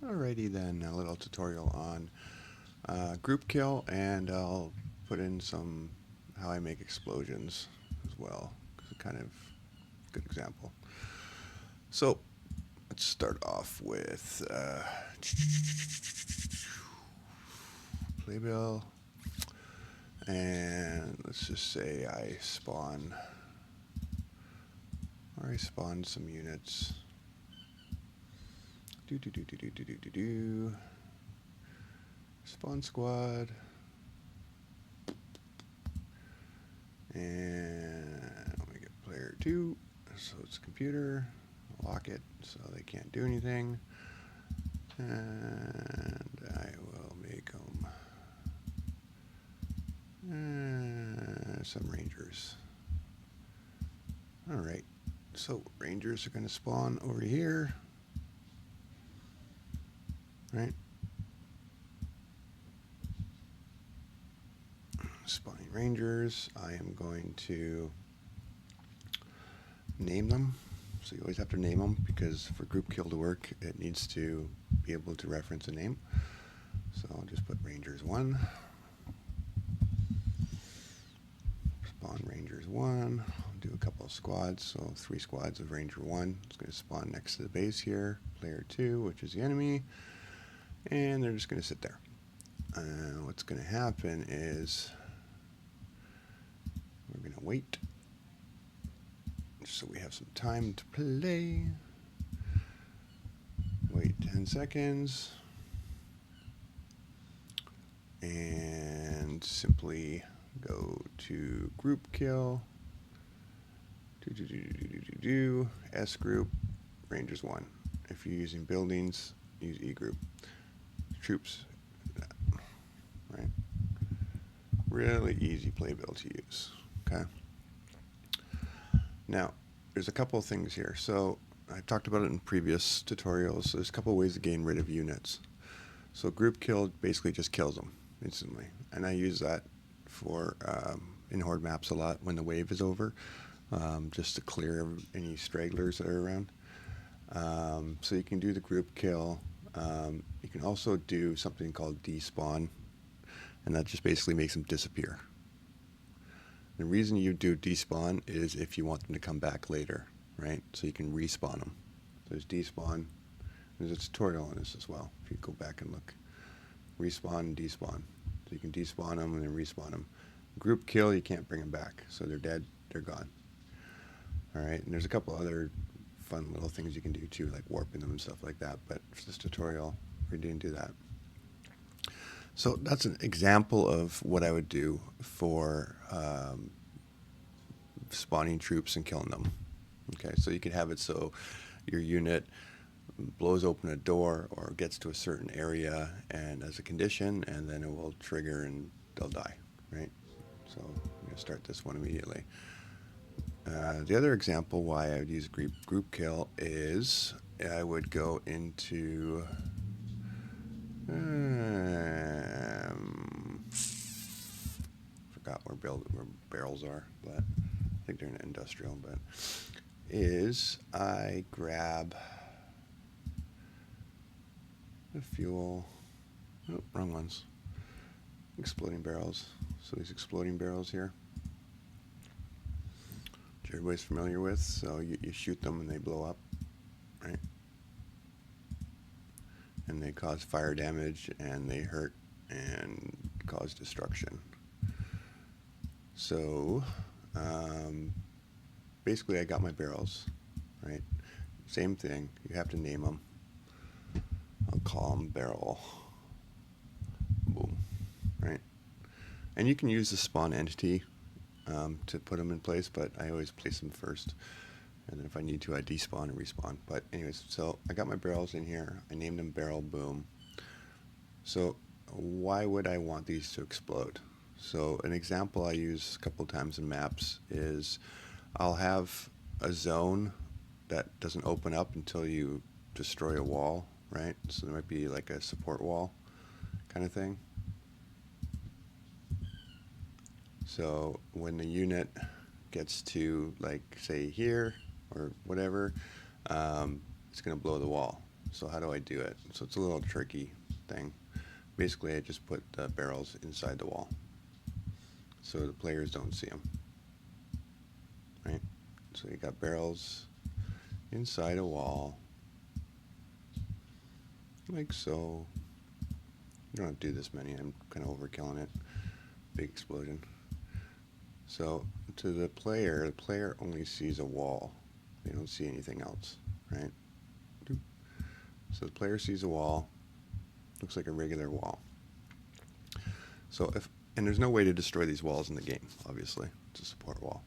Alrighty then, a little tutorial on GroupKill, and I'll put in some how I make explosions as well. It's a kind of good example. So let's start off with Playbill, and let's just say I spawn some units. Spawn squad, and let me get player 2, so it's computer. Lock it so they can't do anything, and I will make them some rangers. Alright, so rangers are going to spawn over here, right? Spawning rangers. I am going to name them. So you always have to name them, because for GroupKill to work, it needs to be able to reference a name. So I'll just put Rangers 1. Spawn Rangers 1. I'll do a couple of squads, so 3 squads of Ranger 1. It's going to spawn next to the base here. Player 2, which is the enemy. And they're just going to sit there. What's going to happen is we're going to wait so we have some time to play. Wait 10 seconds. And simply go to GroupKill. S group, Rangers 1. If you're using buildings, use E group. Troops, right? Really easy playbill to use. Okay. Now, there's a couple of things here. So I've talked about it in previous tutorials. So there's a couple of ways to gain rid of units. So GroupKill basically just kills them instantly, and I use that for in horde maps a lot when the wave is over, just to clear any stragglers that are around. So you can do the GroupKill. You can also do something called despawn, and that just basically makes them disappear. The reason you do despawn is if you want them to come back later, right? So you can respawn them. There's despawn. There's a tutorial on this as well, if you go back and look. Respawn and despawn. So you can despawn them and then respawn them. GroupKill, you can't bring them back. So they're dead, they're gone. Alright, and there's a couple other fun little things you can do too, like warping them and stuff like that. But for this tutorial, we didn't do that. So that's an example of what I would do for spawning troops and killing them. Okay, so you could have it so your unit blows open a door or gets to a certain area and as a condition, and then it will trigger and they'll die, right? So I'm going to start this one immediately. The other example why I would use GroupKill is I would go into forgot where barrels are, but I think they're in industrial. But is I grab the fuel. Oh, wrong ones. Exploding barrels. So these exploding barrels here, which everybody's familiar with. So you shoot them and they blow up, right? And they cause fire damage and they hurt and cause destruction. So basically I got my barrels, right? Same thing, you have to name them. I'll call them barrel. Boom, right? And you can use the spawn entity to put them in place, but I always place them first. And then if I need to, I despawn and respawn. But anyways, so I got my barrels in here. I named them barrel boom. So why would I want these to explode? So an example I use a couple times in maps is I'll have a zone that doesn't open up until you destroy a wall, right? So there might be like a support wall kind of thing. So when the unit gets to, like, say here or whatever, it's going to blow the wall. So how do I do it? So it's a little tricky thing. Basically, I just put the barrels inside the wall so the players don't see them. Right? So you got barrels inside a wall, like so. You don't have to do this many. I'm kind of overkilling it. Big explosion. So to the player only sees a wall. They don't see anything else, right? So the player sees a wall. Looks like a regular wall. So and there's no way to destroy these walls in the game, obviously. It's a support wall.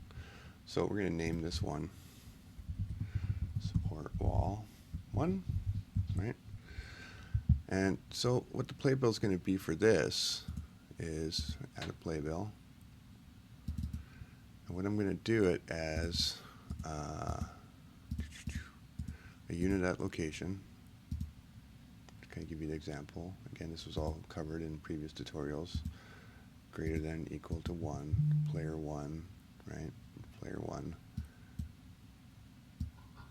So we're going to name this one support wall 1, right? And so what the playbill is going to be for this is add a playbill. And what I'm going to do it as a unit at location. To kind of give you the example. Again, this was all covered in previous tutorials. Greater than equal to 1, player 1, right? Player 1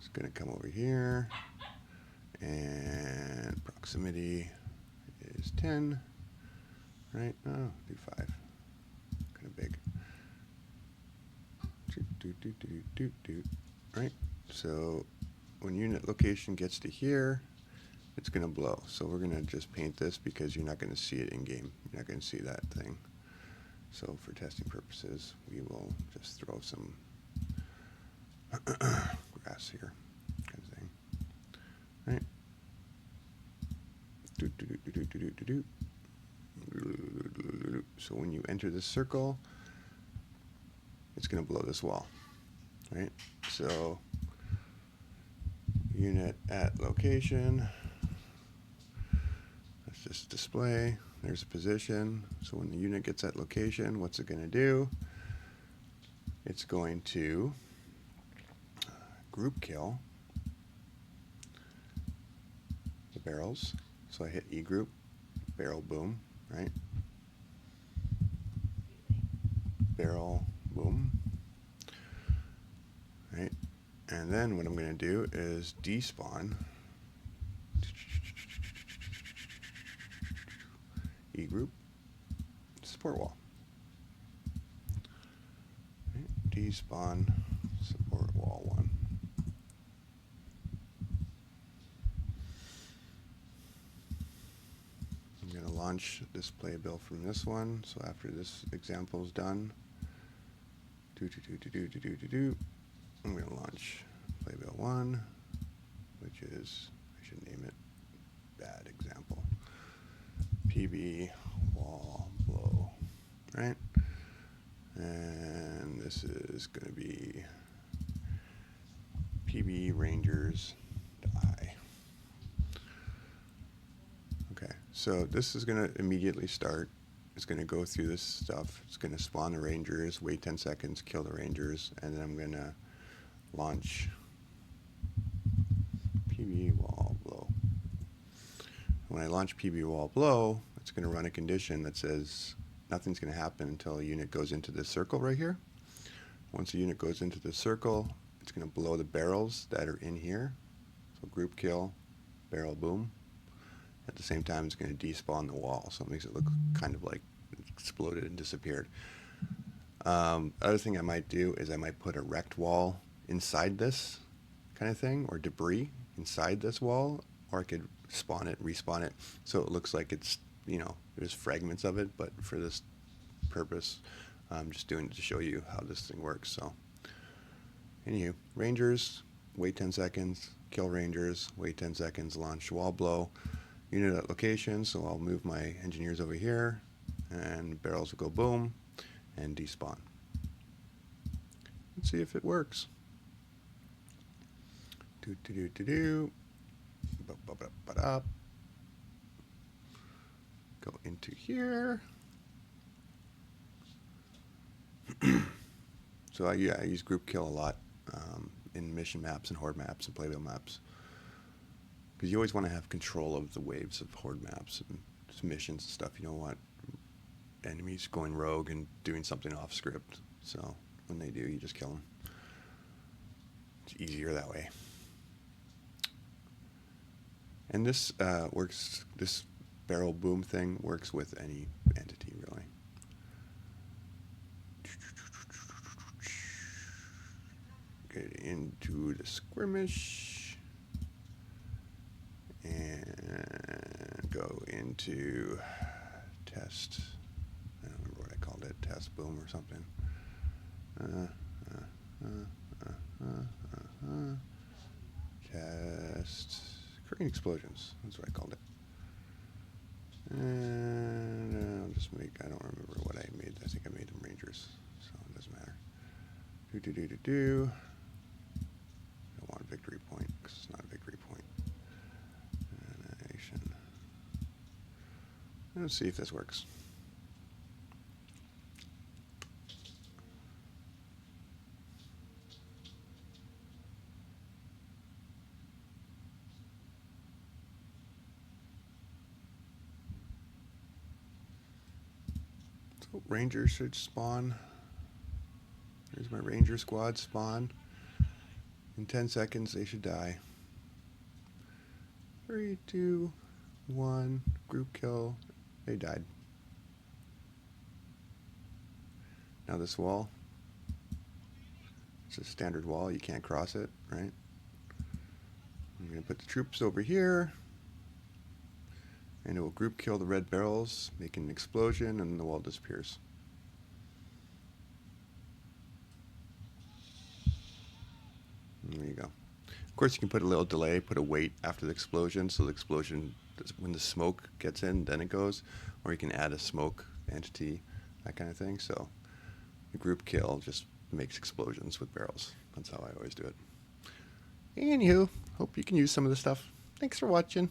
is going to come over here, and proximity is 10, right? Oh, do 5. Kind of big. Right? So when unit location gets to here, it's going to blow. So we're going to just paint this because you're not going to see it in game. You're not going to see that thing. So for testing purposes, we will just throw some grass here, kind of thing. Right? So when you enter this circle, it's going to blow this wall. Right? So unit at location. Let's just display. There's a position. So when the unit gets at location, what's it going to do? It's going to group kill the barrels. So I hit E group, barrel boom, right? Barrel boom. Right? And then what I'm going to do is despawn E group support wall. Right? Despawn support wall 1. I'm going to launch this playbill from this one. So after this example is done, I'm going to launch playbill 1, which is, I should name it bad example. PB wall blow, right? And this is going to be PB Rangers die. Okay, so this is going to immediately start. It's going to go through this stuff. It's going to spawn the Rangers, wait 10 seconds, kill the Rangers, and then I'm going to launch PB wall blow. When I launch PB wall blow, it's going to run a condition that says nothing's going to happen until a unit goes into this circle right here. Once a unit goes into this circle, it's going to blow the barrels that are in here. So group kill, barrel boom. At the same time, it's going to despawn the wall, so it makes it look kind of like it exploded and disappeared. Other thing I might do is I might put a wrecked wall inside this kind of thing, or debris inside this wall, or I could spawn it, respawn it, so it looks like it's, you know, there's fragments of it, but for this purpose, I'm just doing it to show you how this thing works. So, anywho, Rangers, wait 10 seconds, kill Rangers, wait 10 seconds, launch wall blow, unit at location, so I'll move my engineers over here, and barrels will go boom, and despawn. Let's see if it works. Go into here. So I use GroupKill a lot in mission maps and horde maps and playbill maps, because you always want to have control of the waves of horde maps and missions and stuff. You don't want enemies going rogue and doing something off script. So when they do, you just kill them. It's easier that way. And this works, this barrel boom thing works with any entity, really. Get into the skirmish and go into test. I don't remember what I called it, test boom or something. Test creating explosions. That's what I called it. And I'll just make, I don't remember what I made. I think I made them Rangers, so it doesn't matter. I don't want a victory point because it's not a victory point. Animation. Let's see if this works. So Rangers should spawn. There's my Ranger squad spawn. In 10 seconds, they should die. 3, 2, 1, group kill. They died. Now this wall. It's a standard wall. You can't cross it, right? I'm going to put the troops over here. And it will group kill the red barrels, make an explosion, and the wall disappears. There you go. Of course, you can put a little delay, put a wait after the explosion, so the explosion, when the smoke gets in, then it goes. Or you can add a smoke entity, that kind of thing. So the group kill just makes explosions with barrels. That's how I always do it. Anywho, hope you can use some of the stuff. Thanks for watching.